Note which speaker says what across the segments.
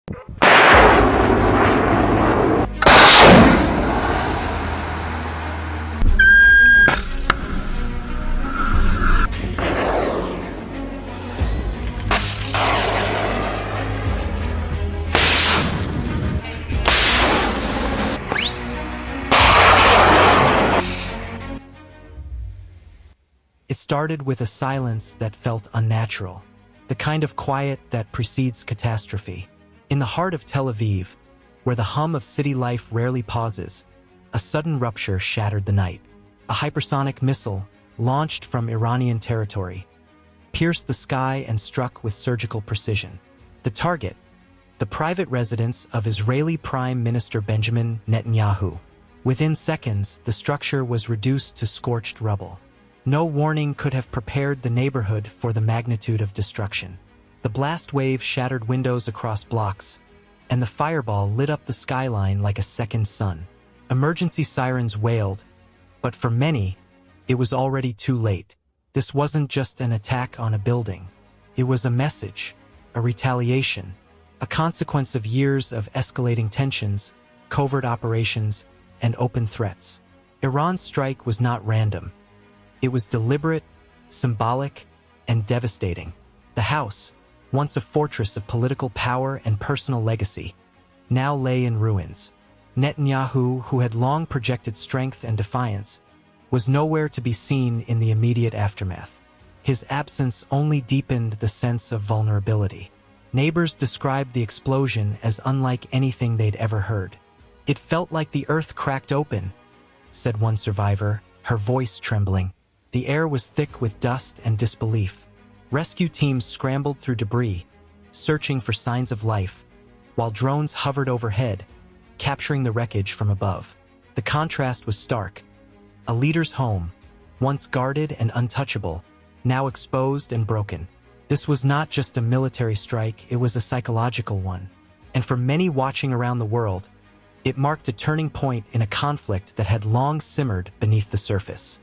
Speaker 1: It started with a silence that felt unnatural, the kind of quiet that precedes catastrophe. In the heart of Tel Aviv, where the hum of city life rarely pauses, a sudden rupture shattered the night. A hypersonic missile, launched from Iranian territory, pierced the sky and struck with surgical precision. The target, the private residence of Israeli Prime Minister Benjamin Netanyahu. Within seconds, the structure was reduced to scorched rubble. No warning could have prepared the neighborhood for the magnitude of destruction. The blast wave shattered windows across blocks, and the fireball lit up the skyline like a second sun. Emergency sirens wailed, but for many, it was already too late. This wasn't just an attack on a building. It was a message, a retaliation, a consequence of years of escalating tensions, covert operations, and open threats. Iran's strike was not random. It was deliberate, symbolic, and devastating. The house, once a fortress of political power and personal legacy, now lay in ruins. Netanyahu, who had long projected strength and defiance, was nowhere to be seen in the immediate aftermath. His absence only deepened the sense of vulnerability. Neighbors described the explosion as unlike anything they'd ever heard. "It felt like the earth cracked open," said one survivor, her voice trembling. The air was thick with dust and disbelief. Rescue teams scrambled through debris, searching for signs of life, while drones hovered overhead, capturing the wreckage from above. The contrast was stark. A leader's home, once guarded and untouchable, now exposed and broken. This was not just a military strike, it was a psychological one. And for many watching around the world, it marked a turning point in a conflict that had long simmered beneath the surface.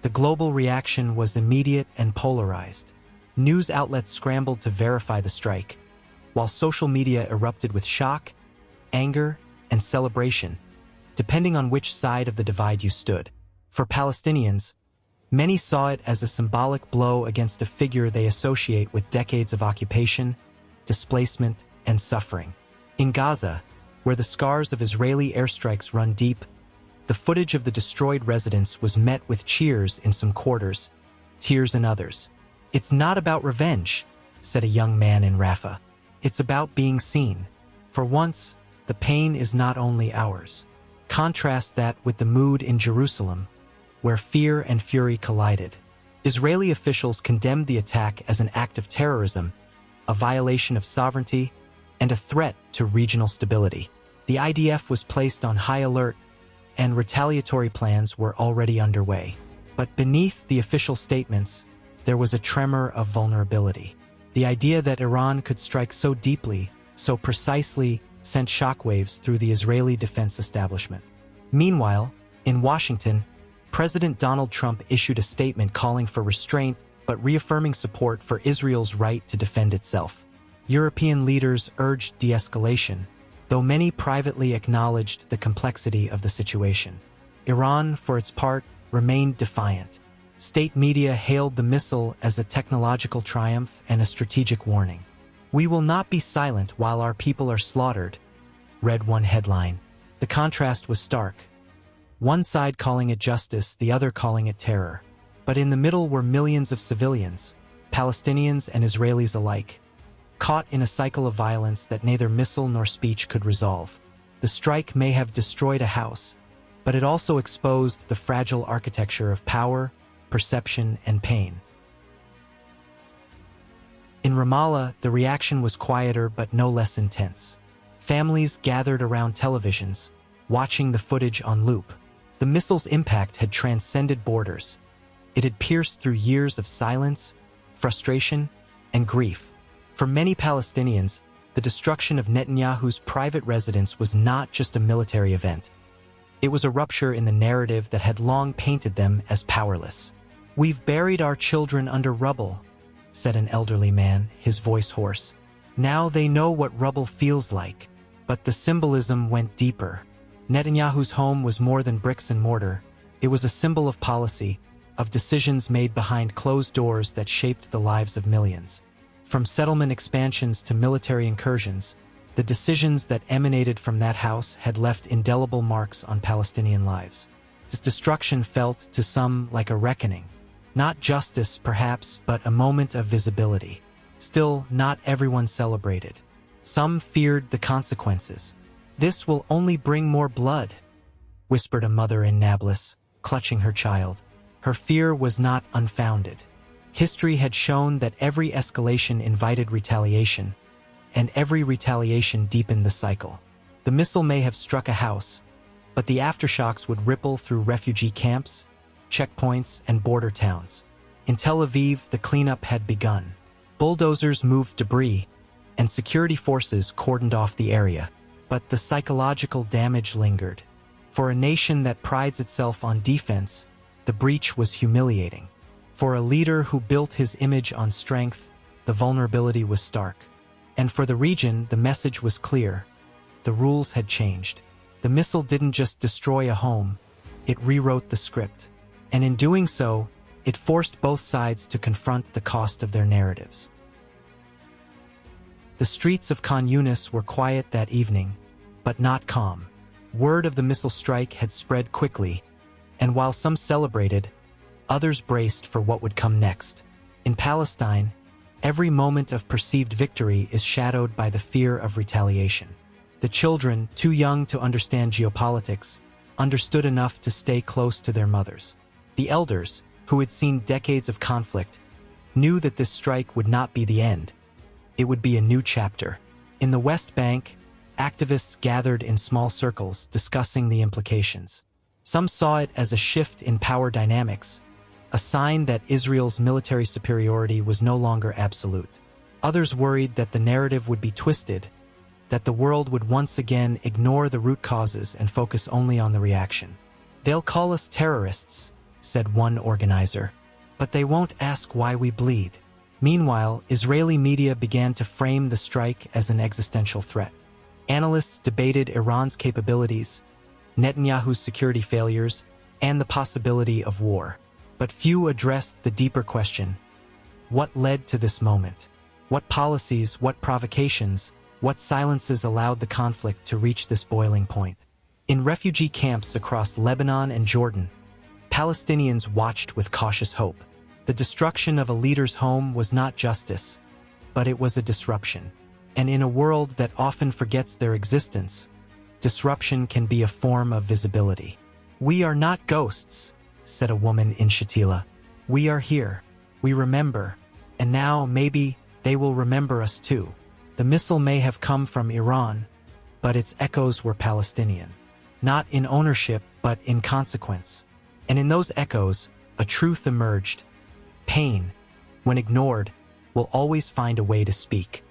Speaker 1: The global reaction was immediate and polarized. News outlets scrambled to verify the strike, while social media erupted with shock, anger, and celebration, depending on which side of the divide you stood. For Palestinians, many saw it as a symbolic blow against a figure they associate with decades of occupation, displacement, and suffering. In Gaza, where the scars of Israeli airstrikes run deep, the footage of the destroyed residence was met with cheers in some quarters, tears in others. "It's not about revenge," said a young man in Rafah. "It's about being seen. For once, the pain is not only ours." Contrast that with the mood in Jerusalem, where fear and fury collided. Israeli officials condemned the attack as an act of terrorism, a violation of sovereignty, and a threat to regional stability. The IDF was placed on high alert, and retaliatory plans were already underway. But beneath the official statements, there was a tremor of vulnerability. The idea that Iran could strike so deeply, so precisely, sent shockwaves through the Israeli defense establishment. Meanwhile, in Washington, President Donald Trump issued a statement calling for restraint but reaffirming support for Israel's right to defend itself. European leaders urged de-escalation, though many privately acknowledged the complexity of the situation. Iran, for its part, remained defiant. State media hailed the missile as a technological triumph and a strategic warning. "We will not be silent while our people are slaughtered," read one headline. The contrast was stark. One side calling it justice, the other calling it terror. But in the middle were millions of civilians, Palestinians and Israelis alike, caught in a cycle of violence that neither missile nor speech could resolve. The strike may have destroyed a house, but it also exposed the fragile architecture of power, perception, and pain. In Ramallah, the reaction was quieter but no less intense. Families gathered around televisions, watching the footage on loop. The missile's impact had transcended borders. It had pierced through years of silence, frustration, and grief. For many Palestinians, the destruction of Netanyahu's private residence was not just a military event. It was a rupture in the narrative that had long painted them as powerless. "We've buried our children under rubble," said an elderly man, his voice hoarse. Now they know what rubble feels like, but the symbolism went deeper. Netanyahu's home was more than bricks and mortar. It was a symbol of policy, of decisions made behind closed doors that shaped the lives of millions. From settlement expansions to military incursions, the decisions that emanated from that house had left indelible marks on Palestinian lives. This destruction felt to some like a reckoning. Not justice, perhaps, but a moment of visibility. Still, not everyone celebrated. Some feared the consequences. "This will only bring more blood," whispered a mother in Nablus, clutching her child. Her fear was not unfounded. History had shown that every escalation invited retaliation, and every retaliation deepened the cycle. The missile may have struck a house, but the aftershocks would ripple through refugee camps, checkpoints, and border towns. In Tel Aviv, the cleanup had begun. Bulldozers moved debris, and security forces cordoned off the area. But the psychological damage lingered. For a nation that prides itself on defense, the breach was humiliating. For a leader who built his image on strength, the vulnerability was stark. And for the region, the message was clear. The rules had changed. The missile didn't just destroy a home, it rewrote the script. And in doing so, it forced both sides to confront the cost of their narratives. The streets of Khan Yunis were quiet that evening, but not calm. Word of the missile strike had spread quickly, and while some celebrated, others braced for what would come next. In Palestine, every moment of perceived victory is shadowed by the fear of retaliation. The children, too young to understand geopolitics, understood enough to stay close to their mothers. The elders, who had seen decades of conflict, knew that this strike would not be the end. It would be a new chapter. In the West Bank, activists gathered in small circles discussing the implications. Some saw it as a shift in power dynamics, a sign that Israel's military superiority was no longer absolute. Others worried that the narrative would be twisted, that the world would once again ignore the root causes and focus only on the reaction. "They'll call us terrorists," said one organizer, "but they won't ask why we bleed." Meanwhile, Israeli media began to frame the strike as an existential threat. Analysts debated Iran's capabilities, Netanyahu's security failures, and the possibility of war. But few addressed the deeper question: what led to this moment? What policies, what provocations, what silences allowed the conflict to reach this boiling point? In refugee camps across Lebanon and Jordan, Palestinians watched with cautious hope. The destruction of a leader's home was not justice, but it was a disruption. And in a world that often forgets their existence, disruption can be a form of visibility. "We are not ghosts," said a woman in Shatila. "We are here. We remember. And now, maybe, they will remember us too." The missile may have come from Iran, but its echoes were Palestinian. Not in ownership, but in consequence. And in those echoes, a truth emerged. Pain, when ignored, will always find a way to speak.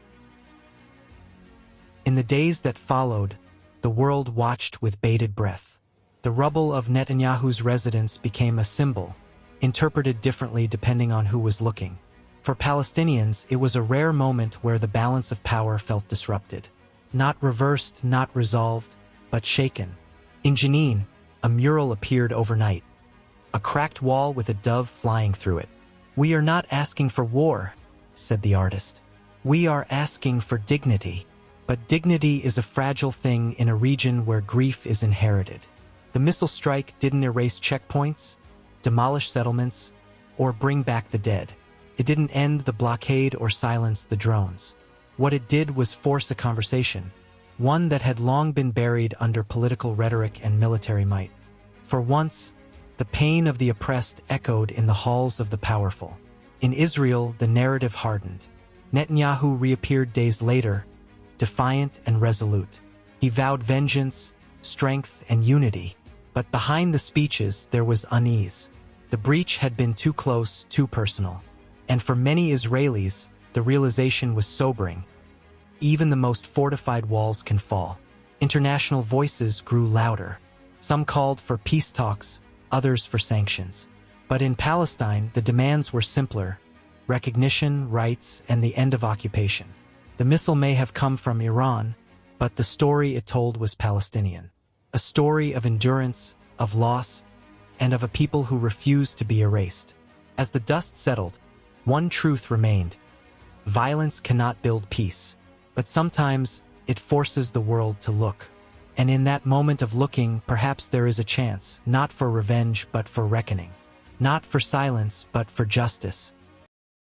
Speaker 1: In the days that followed, the world watched with bated breath. The rubble of Netanyahu's residence became a symbol, interpreted differently depending on who was looking. For Palestinians, it was a rare moment where the balance of power felt disrupted. Not reversed, not resolved, but shaken. In Jenin, a mural appeared overnight. A cracked wall with a dove flying through it. "We are not asking for war," said the artist. "We are asking for dignity." But dignity is a fragile thing in a region where grief is inherited. The missile strike didn't erase checkpoints, demolish settlements, or bring back the dead. It didn't end the blockade or silence the drones. What it did was force a conversation, one that had long been buried under political rhetoric and military might. For once, the pain of the oppressed echoed in the halls of the powerful. In Israel, the narrative hardened. Netanyahu reappeared days later, defiant and resolute. He vowed vengeance, strength, and unity. But behind the speeches, there was unease. The breach had been too close, too personal. And for many Israelis, the realization was sobering. Even the most fortified walls can fall. International voices grew louder. Some called for peace talks, others for sanctions. But in Palestine, the demands were simpler: recognition, rights, and the end of occupation. The missile may have come from Iran, but the story it told was Palestinian. A story of endurance, of loss, and of a people who refused to be erased. As the dust settled, one truth remained. Violence cannot build peace, but sometimes it forces the world to look. And in that moment of looking, perhaps there is a chance, not for revenge but for reckoning. Not for silence but for justice.